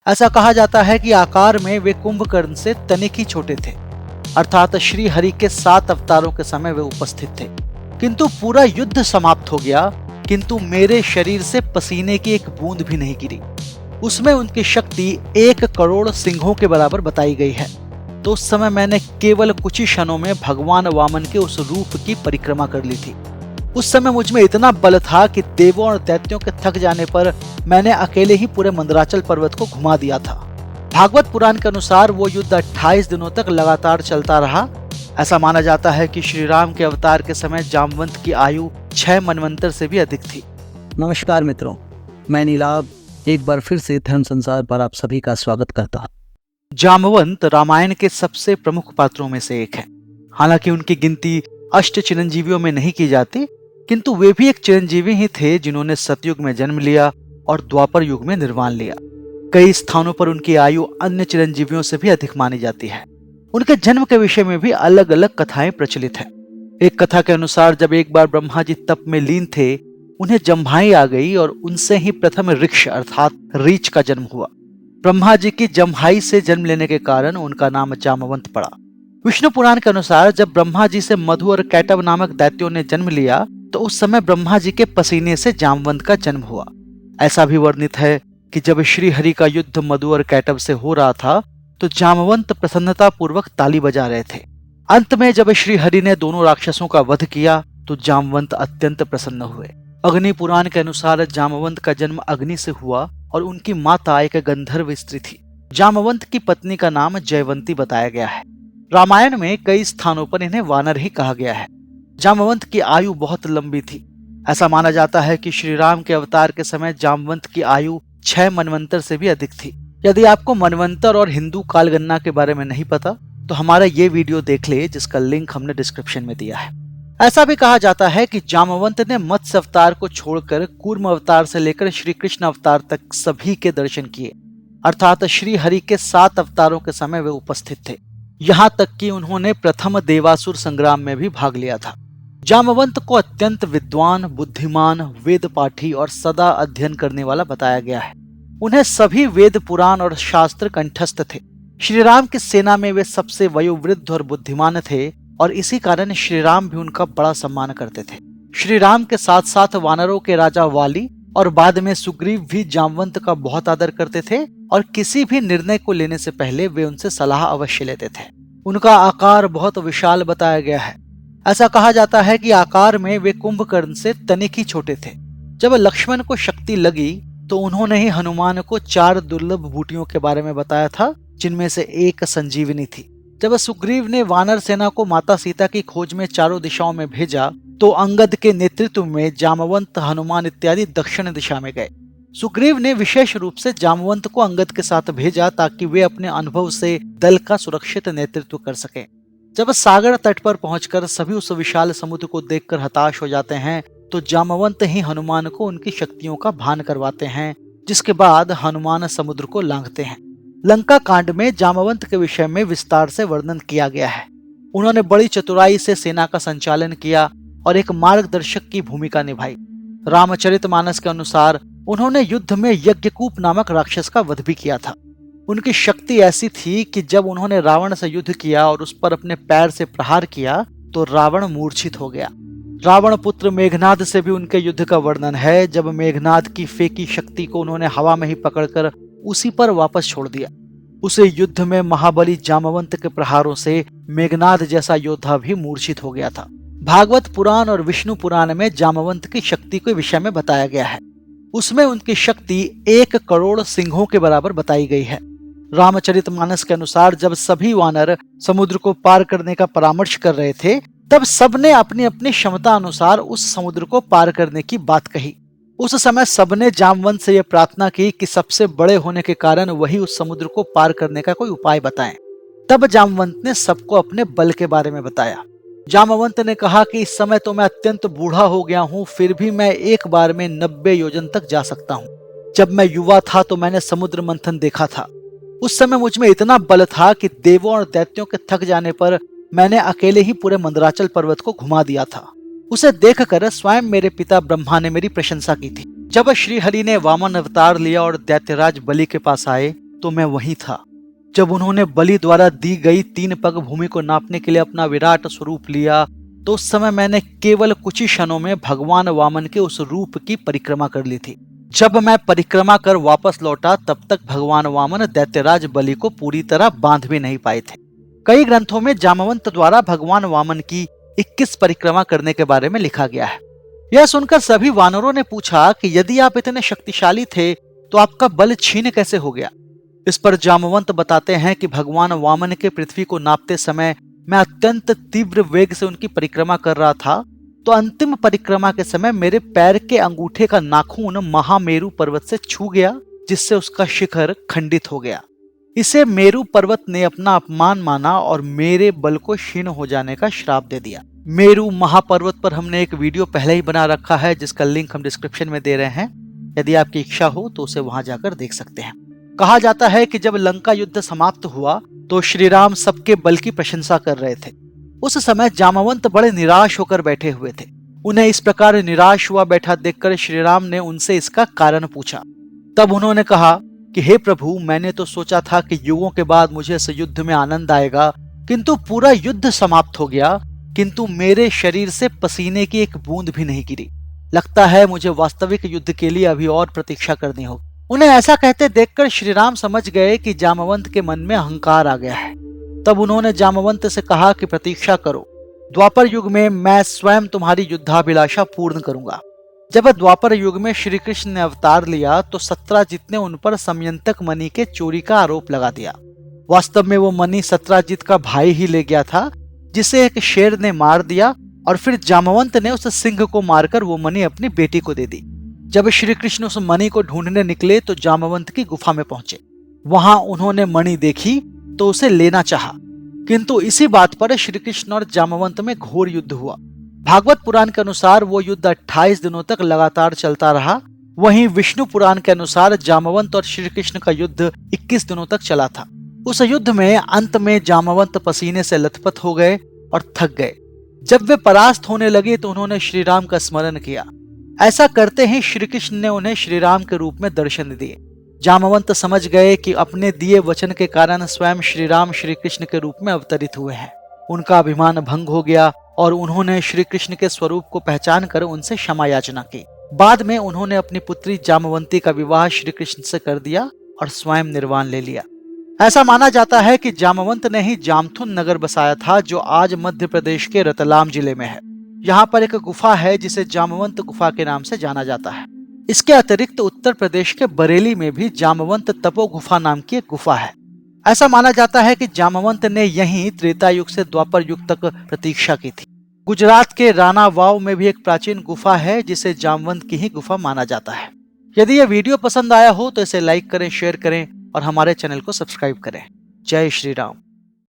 ऐसा कहा जाता है कि आकार में वे कुंभकर्ण से तनिक ही छोटे थे, अर्थात श्री हरि के 7 अवतारों के समय वे उपस्थित थे। किंतु पूरा युद्ध समाप्त हो गया, किंतु मेरे शरीर से पसीने की एक बूंद भी नहीं गिरी। उसमें उनकी शक्ति 1 करोड़ सिंहों के बराबर बताई गई है। तो उस समय मैंने केवल कुछ ही क्षणों में भगवान वामन के उस रूप की परिक्रमा कर ली थी। उस समय मुझ में इतना बल था कि देवों और दैत्यों के थक जाने पर मैंने अकेले ही पूरे मंदराचल पर्वत को घुमा दिया था। भागवत पुराण के अनुसार वो युद्ध 28 दिनों तक लगातार चलता रहा। ऐसा माना जाता है कि श्री राम के अवतार के समय जामवंत की आयु 6 मनवंतर से भी अधिक थी। नमस्कार मित्रों, मैं नीलाभ एक बार फिर से धर्म संसार पर आप सभी का स्वागत करता हूँ। जामवंत रामायण के सबसे प्रमुख पात्रों में से एक है। हालांकि उनकी गिनती अष्ट चिरंजीवियों में नहीं की जाती, किंतु वे भी एक चिरंजीवी ही थे जिन्होंने सतयुग में जन्म लिया और द्वापर युग में निर्वाण लिया। कई स्थानों पर उनकी आयु अन्य चिरंजीवियों से भी अधिक मानी जाती है। उनके जन्म के विषय में भी अलग अलग कथाएं प्रचलित हैं। एक कथा के अनुसार जब एक बार ब्रह्मा जी तप में लीन थे, उन्हें जम्भाई आ गई और उनसे ही प्रथम ऋक्ष अर्थात रीछ का जन्म हुआ। ब्रह्मा जी की जम्भाई से जन्म लेने के कारण उनका नाम जामवंत पड़ा। विष्णु पुराण के अनुसार जब ब्रह्मा जी से मधु और कैटव नामक दैत्यों ने जन्म लिया, तो उस समय ब्रह्मा जी के पसीने से जामवंत का जन्म हुआ। ऐसा भी वर्णित है कि जब श्री हरि का युद्ध मधु और कैटव से हो रहा था, तो जामवंत प्रसन्नता पूर्वक ताली बजा रहे थे। अंत में जब श्री हरि ने दोनों राक्षसों का वध किया, तो जामवंत अत्यंत प्रसन्न हुए। अग्नि पुराण के अनुसार जामवंत का जन्म अग्नि से हुआ और उनकी माता एक गंधर्व स्त्री थी। जामवंत की पत्नी का नाम जयवंती बताया गया है। रामायण में कई स्थानों पर इन्हें वानर ही कहा गया है। जामवंत की आयु बहुत लंबी थी। ऐसा माना जाता है कि श्री राम के अवतार के समय जामवंत की आयु 6 मनवंतर से भी अधिक थी। यदि आपको मनवंतर और हिंदू कालगणना के बारे में नहीं पता, तो हमारा ये वीडियो देख ले, जिसका लिंक हमने डिस्क्रिप्शन में दिया है। ऐसा भी कहा जाता है कि जामवंत ने मत्स्य अवतार को छोड़कर कूर्म अवतार से लेकर श्री कृष्ण अवतार तक सभी के दर्शन किए, अर्थात श्री हरि के 7 अवतारों के समय वे उपस्थित थे। यहाँ तक कि उन्होंने प्रथम देवासुर संग्राम में भी भाग लिया था। जामवंत को अत्यंत विद्वान, बुद्धिमान, वेद पाठी और सदा अध्ययन करने वाला बताया गया है। उन्हें सभी वेद, पुराण और शास्त्र कंठस्थ थे। श्री राम की सेना में वे सबसे वयोवृद्ध और बुद्धिमान थे और इसी कारण श्री राम भी उनका बड़ा सम्मान करते थे। श्री राम के साथ साथ वानरों के राजा वाली और बाद में सुग्रीव भी जामवंत का बहुत आदर करते थे और किसी भी निर्णय को लेने से पहले वे उनसे सलाह अवश्य लेते थे। उनका आकार बहुत विशाल बताया गया है। ऐसा कहा जाता है कि आकार में वे कुंभकर्ण से तनिक ही छोटे थे। जब लक्ष्मण को शक्ति लगी, तो उन्होंने ही हनुमान को 4 दुर्लभ बूटियों के बारे में बताया था, जिनमें से एक संजीवनी थी। जब सुग्रीव ने वानर सेना को माता सीता की खोज में चारों दिशाओं में भेजा, तो अंगद के नेतृत्व में जामवंत, हनुमान इत्यादि दक्षिण दिशा में गए। सुग्रीव ने विशेष रूप से जामवंत को अंगद के साथ भेजा ताकि वे अपने अनुभव से दल का सुरक्षित नेतृत्व कर सकें। जब सागर तट पर पहुंचकर सभी उस विशाल समुद्र को देखकर हताश हो जाते हैं, तो जामवंत ही हनुमान को उनकी शक्तियों का भान करवाते हैं, जिसके बाद हनुमान समुद्र को लांघते हैं। लंका कांड में जामवंत के विषय में विस्तार से वर्णन किया गया है। उन्होंने बड़ी चतुराई से सेना का संचालन किया और एक मार्गदर्शक की भूमिका निभाई। रामचरितमानस के अनुसार उन्होंने युद्ध में यज्ञकूप नामक राक्षस का वध भी किया था। उनकी शक्ति ऐसी थी कि जब उन्होंने रावण से युद्ध किया और उस पर अपने पैर से प्रहार किया, तो रावण मूर्छित हो गया। रावण पुत्र मेघनाद से भी उनके युद्ध का वर्णन है। जब मेघनाद की फेंकी शक्ति को उन्होंने हवा में ही पकड़कर उसी पर वापस छोड़ दिया। उसे युद्ध में महाबली जामवंत के प्रहारों से मेघनाद जैसा योद्धा भी मूर्छित हो गया था। भागवत पुराण और विष्णु पुराण में जामवंत की शक्ति के विषय में बताया गया है। उसमें उनकी शक्ति 1 करोड़ सिंहों के बराबर बताई गई है। रामचरितमानस के अनुसार जब सभी वानर समुद्र को पार करने का परामर्श कर रहे थे, तब सबने अपनी अपनी क्षमता अनुसार उस समुद्र को पार करने की बात कही। उस समय सबने जामवंत से यह प्रार्थना की कि सबसे बड़े होने के कारण वही उस समुद्र को पार करने का कोई उपाय बताएं। तब जामवंत ने सबको अपने बल के बारे में बताया। जामवंत ने कहा कि इस समय तो मैं अत्यंत बूढ़ा हो गया हूँ, फिर भी मैं एक बार में 90 योजन तक जा सकता हूँ। जब मैं युवा था तो मैंने समुद्र मंथन देखा था। उस समय मुझ में इतना बल था कि देवों और दैत्यों के थक जाने पर मैंने अकेले ही पूरे मंदराचल पर्वत को घुमा दिया था। उसे देखकर स्वयं मेरे पिता ब्रह्मा ने मेरी प्रशंसा की थी। जब श्री हरि ने वामन अवतार लिया और दैत्यराज बलि के पास आए, तो मैं वहीं था। जब उन्होंने बलि द्वारा दी गई 3 पग भूमि को नापने के लिए अपना विराट स्वरूप लिया, तो उस समय मैंने केवल कुछ ही क्षणों में भगवान वामन के उस रूप की परिक्रमा कर ली थी। जब मैं परिक्रमा कर वापस लौटा तब तक भगवान वामन दैत्यराज बलि को पूरी तरह बांध भी नहीं पाए थे। कई ग्रंथों में जामवंत द्वारा भगवान वामन की 21 परिक्रमा करने के बारे में लिखा गया है। यह सुनकर सभी वानरों ने पूछा कि यदि आप इतने शक्तिशाली थे तो आपका बल छीन कैसे हो गया। इस पर जामवंत बताते हैं कि भगवान वामन के पृथ्वी को नापते समय मैं अत्यंत तीव्र वेग से उनकी परिक्रमा कर रहा था, तो अंतिम परिक्रमा के समय मेरे पैर के अंगूठे का नाखून महामेरु पर्वत से छू गया, जिससे उसका शिखर खंडित हो गया। इसे मेरु पर्वत ने अपना अपमान माना और मेरे बल को क्षीण हो जाने का श्राप दे दिया। मेरु महापर्वत पर हमने एक वीडियो पहले ही बना रखा है, जिसका लिंक हम डिस्क्रिप्शन में दे रहे हैं। यदि आपकी इच्छा हो तो उसे वहां जाकर देख सकते हैं। कहा जाता है कि जब लंका युद्ध समाप्त हुआ तो श्री राम सबके बल की प्रशंसा कर रहे थे। उस समय जामवंत बड़े निराश होकर बैठे हुए थे। उन्हें इस प्रकार निराश हुआ बैठा देखकर श्री राम ने उनसे इसका कारण पूछा। तब उन्होंने कहा कि हे प्रभु, मैंने तो सोचा था कि युगों के बाद मुझे इस युद्ध में आनंद आएगा, किंतु पूरा युद्ध समाप्त हो गया, किंतु मेरे शरीर से पसीने की एक बूंद भी नहीं गिरी। लगता है मुझे वास्तविक युद्ध के लिए अभी और प्रतीक्षा करनी होगी। उन्हें ऐसा कहते देखकर श्री राम समझ गए कि जामवंत के मन में अहंकार आ गया है। तब उन्होंने जामवंत से कहा कि प्रतीक्षा करो, द्वापर युग में मैं स्वयं तुम्हारी युद्धाभिलाषा पूर्ण करूंगा। जब द्वापर युग में श्री कृष्ण ने अवतार लिया तो सत्राजित ने उन पर समयंतक मणि के चोरी का आरोप लगा दिया। वास्तव में वो मणि सत्राजित का भाई ही ले गया था, जिसे एक शेर ने मार दिया और फिर जामवंत ने उस सिंह को मारकर वो मणि अपनी बेटी को दे दी। जब श्री कृष्ण उस मणि को ढूंढने निकले तो जामवंत की गुफा में पहुंचे। वहां उन्होंने मणि देखी तो उसे लेना चाहा, किंतु इसी बात पर श्री कृष्ण और जामवंत में घोर युद्ध हुआ। भागवत पुराण के अनुसार वो युद्ध 28 दिनों तक लगातार चलता रहा। वहीं विष्णु पुराण के अनुसार जामवंत और श्री कृष्ण का युद्ध 21 दिनों तक चला था। उस युद्ध में अंत में जामवंत पसीने से लथपथ हो गए और थक गए। जब वे परास्त होने लगे तो उन्होंने श्री राम का स्मरण किया। ऐसा करते ही श्री कृष्ण ने उन्हें श्री राम के रूप में दर्शन दिए। जामवंत समझ गए कि अपने दिए वचन के कारण स्वयं श्री राम श्री कृष्ण के रूप में अवतरित हुए हैं। उनका अभिमान भंग हो गया और उन्होंने श्री कृष्ण के स्वरूप को पहचान कर उनसे क्षमा याचना की। बाद में उन्होंने अपनी पुत्री जामवंती का विवाह श्री कृष्ण से कर दिया और स्वयं निर्वाण ले लिया। ऐसा माना जाता है कि जामवंत ने ही जामथुन नगर बसाया था, जो आज मध्य प्रदेश के रतलाम जिले में है। यहाँ पर एक गुफा है जिसे जामवंत गुफा के नाम से जाना जाता है। इसके अतिरिक्त उत्तर प्रदेश के बरेली में भी जामवंत तपो गुफा नाम की एक गुफा है। ऐसा माना जाता है कि जामवंत ने यहीं त्रेता युग से द्वापर युग तक प्रतीक्षा की थी। गुजरात के राणा वाव में भी एक प्राचीन गुफा है जिसे जामवंत की ही गुफा माना जाता है। यदि यह वीडियो पसंद आया हो तो इसे लाइक करें, शेयर करें और हमारे चैनल को सब्सक्राइब करें। जय श्री राम।